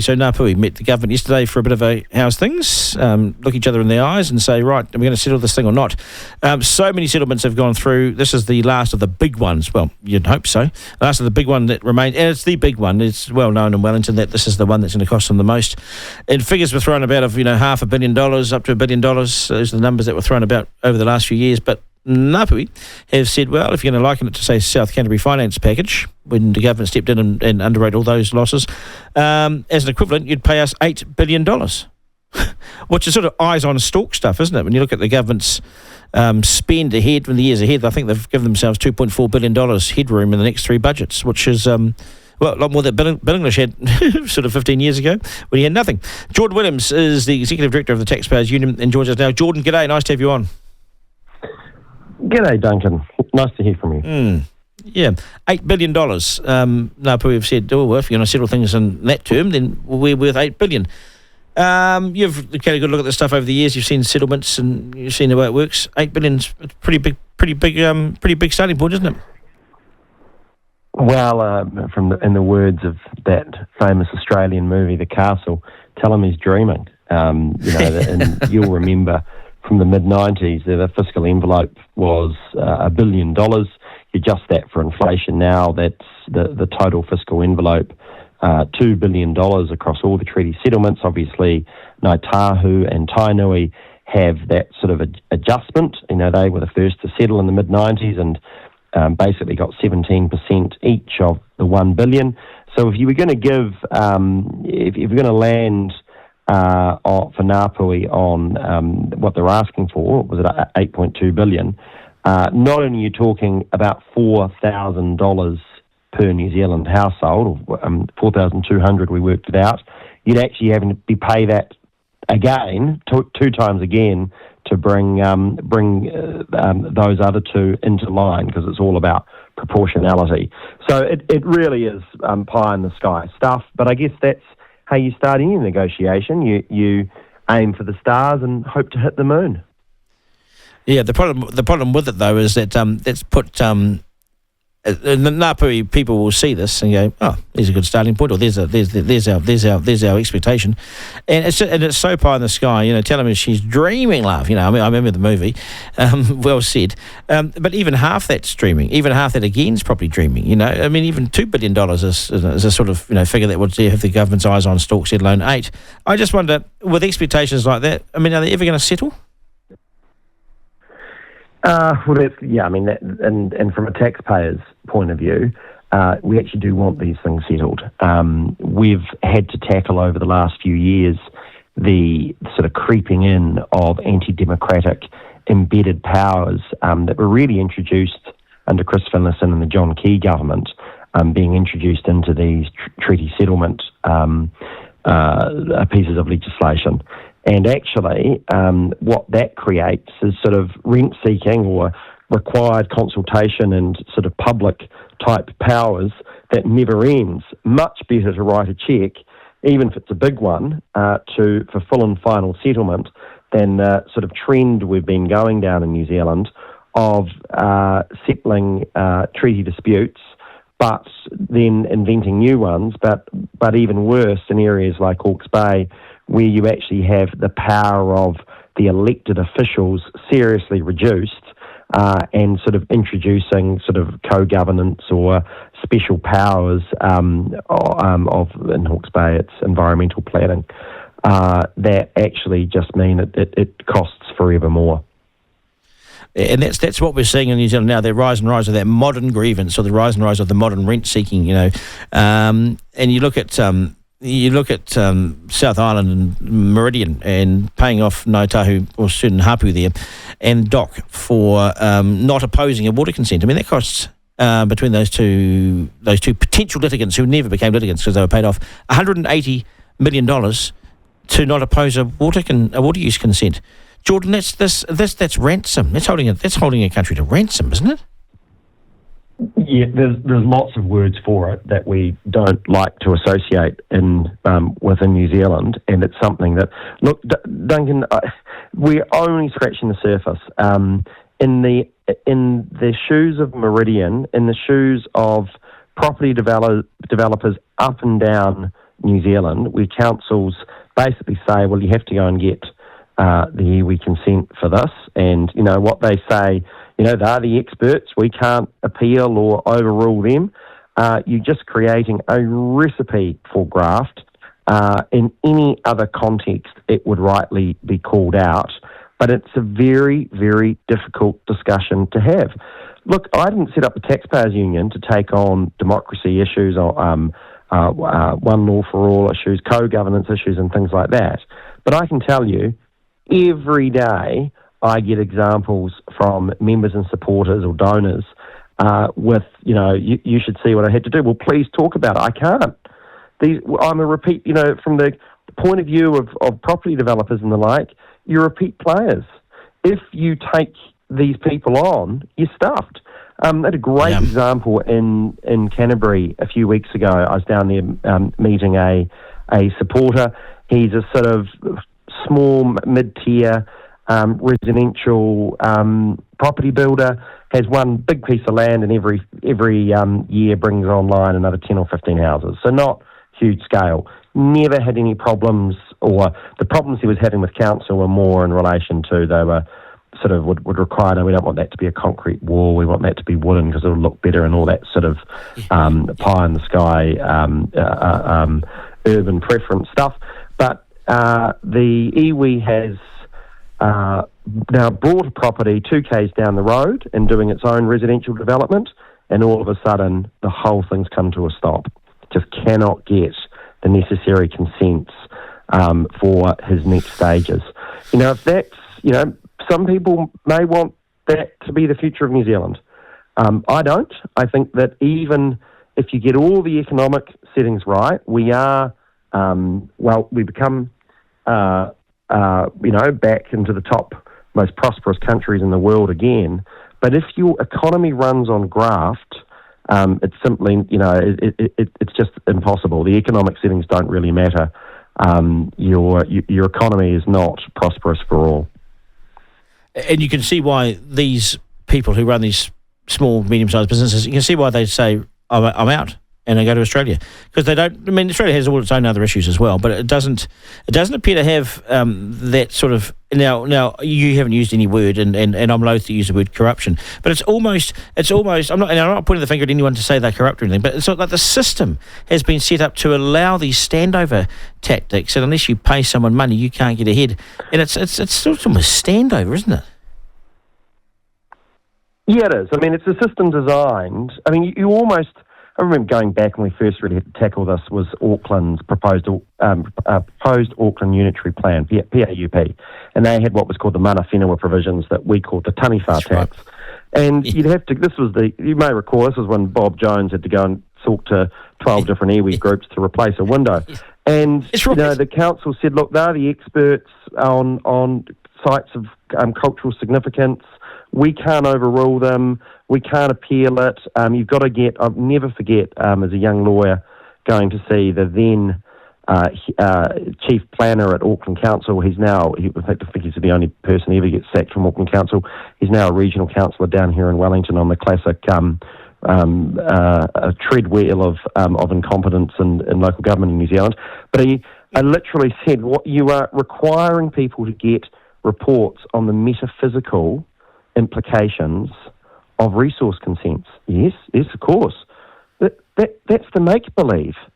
So Ngāpuhi met the government yesterday for a bit of a how's things, look each other in the eyes and say, right, are we going to settle this thing or not? So many settlements have gone through. This is the last of the big ones. Well, you'd hope so. The last of the big one that remains, and it's the big one. It's well known in Wellington that this is the one that's going to cost them the most. And figures were thrown about of, $500 million up to $1 billion. Those are the numbers that were thrown about over the last few years. But Ngāpuhi have said, well, if you're going to liken it to, say, South Canterbury Finance Package, when the government stepped in and underwrote all those losses, as an equivalent, you'd pay us $8 billion, which is sort of eyes on stalk stuff, isn't it? When you look at the government's spend ahead, in the years ahead, I think they've given themselves $2.4 billion headroom in the next three budgets, which is, a lot more than Bill English had sort of 15 years ago when he had nothing. Jordan Williams is the Executive Director of the Taxpayers Union and joins us now. Jordan, g'day, nice to have you on. G'day, Duncan. Nice to hear from you. Yeah, $8 billion. Ngāpuhi have said, well, if you're going to settle things in that term, then we're worth $8 billion. You've had a good look at this stuff over the years. You've seen settlements and you've seen the way it works. $8 billion's a pretty big starting point, isn't it? Well, in the words of that famous Australian movie, The Castle, tell him he's dreaming. And you'll remember from the mid-90s, the fiscal envelope was $1 billion. You adjust that for inflation now, that's the total fiscal envelope, $2 billion across all the treaty settlements. Obviously, Ngāi Tahu and Tainui have that sort of adjustment. They were the first to settle in the mid-90s and basically got 17% each of the $1 billion. So if you were going to give, if you're going to land for Ngāpuhi on what they're asking for, was it $8.2 billion? Not only are you talking about $4,000 per New Zealand household, or $4,200, we worked it out. You'd actually having to be pay that again, two times again, to bring those other two into line, because it's all about proportionality. So it really is pie in the sky stuff. But I guess that's how you start any negotiation. You aim for the stars and hope to hit the moon. Yeah, the problem with it though is that that's put the Ngāpuhi people will see this and go, oh, there's a good starting point, or there's our expectation, and it's so pie in the sky. Tell me she's dreaming, love. I remember the movie. Well said. But even half that's dreaming. Even half that again is probably dreaming. Even $2 billion is a sort of figure that would have the government's eyes on stalks, let alone $8. I just wonder, with expectations like that, are they ever going to settle? And from a taxpayer's point of view, we actually do want these things settled. We've had to tackle over the last few years the sort of creeping in of anti-democratic embedded powers that were really introduced under Chris Finlayson and the John Key government, being introduced into these treaty settlement pieces of legislation. And actually, what that creates is sort of rent-seeking or required consultation and sort of public-type powers that never ends. Much better to write a cheque, even if it's a big one, for full and final settlement than sort of trend we've been going down in New Zealand of settling treaty disputes, but then inventing new ones, but even worse in areas like Hawke's Bay, where you actually have the power of the elected officials seriously reduced, and sort of introducing sort of co-governance or special powers in Hawke's Bay, it's environmental planning, that actually just mean it costs forever more. And that's what we're seeing in New Zealand now, the rise and rise of that modern grievance, or the rise and rise of the modern rent-seeking, and you look at South Island and Meridian and paying off Ngāi Tahu or certain hapu there and Doc for not opposing a water consent. That costs between those two potential litigants who never became litigants because they were paid off $180 million to not oppose a water use consent. Jordan, that's ransom. That's holding a country to ransom, isn't it? Yeah, there's lots of words for it that we don't like to associate within New Zealand, and it's something that, look, Duncan, we're only scratching the surface. In the shoes of Meridian, in the shoes of property developers up and down New Zealand, where councils basically say, well, you have to go and get the iwi consent for this, and what they say, they're the experts, we can't appeal or overrule them. You're just creating a recipe for graft. In any other context, it would rightly be called out, but it's a very, very difficult discussion to have. Look, I didn't set up the Taxpayers Union to take on democracy issues, or one law for all issues, co-governance issues and things like that. But I can tell you, every day I get examples from members and supporters or donors with, you should see what I had to do. Well, please talk about it. I can't. I'm a repeat, from the point of view of property developers and the like, you're repeat players. If you take these people on, you're stuffed. I had a great example in Canterbury a few weeks ago. I was down there meeting a supporter. He's a sort of small, mid-tier residential property builder, has one big piece of land, and every year brings online another 10 or 15 houses. So not huge scale. Never had any problems, or the problems he was having with council were more in relation to they were sort of would require, no, we don't want that to be a concrete wall, we want that to be wooden because it'll look better, and all that sort of pie in the sky urban preference stuff. But the iwi has now bought a property 2 k's down the road and doing its own residential development, and all of a sudden the whole thing's come to a stop. Just cannot get the necessary consents for his next stages. If that's, some people may want that to be the future of New Zealand. I don't. I think that even if you get all the economic settings right, we are, we become, back into the top most prosperous countries in the world again. But if your economy runs on graft, it's simply, it's just impossible. The economic settings don't really matter. Your economy is not prosperous for all. And you can see why these people who run these small, medium-sized businesses, you can see why they say, I'm out, and they go to Australia. Because they don't, Australia has all its own other issues as well, but it doesn't appear to have that sort of, now you haven't used any word, and I'm loath to use the word corruption, but it's almost, I'm not pointing the finger at anyone to say they're corrupt or anything, but it's not like the system has been set up to allow these standover tactics, and unless you pay someone money, you can't get ahead. And it's sort of almost standover, isn't it? Yeah, it is. It's a system designed. You almost, I remember going back when we first really had to tackle this, was Auckland's proposed Auckland Unitary Plan, PAUP, and they had what was called the mana whenua provisions that we called the taniwha tax. Right. And you'd have to, you may recall, this was when Bob Jones had to go and talk to 12 different iwi groups to replace a window. And, the council said, look, they're the experts on sites of cultural significance. We can't overrule them. We can't appeal it. You've got to I'll never forget, as a young lawyer, going to see the then chief planner at Auckland Council. He's now, I think he's the only person who ever gets sacked from Auckland Council. He's now a regional councillor down here in Wellington on the classic treadwheel of incompetence in local government in New Zealand. But I literally said, what you are requiring people to get reports on the metaphysical implications of resource consents. Yes, of course. That's the make-believe.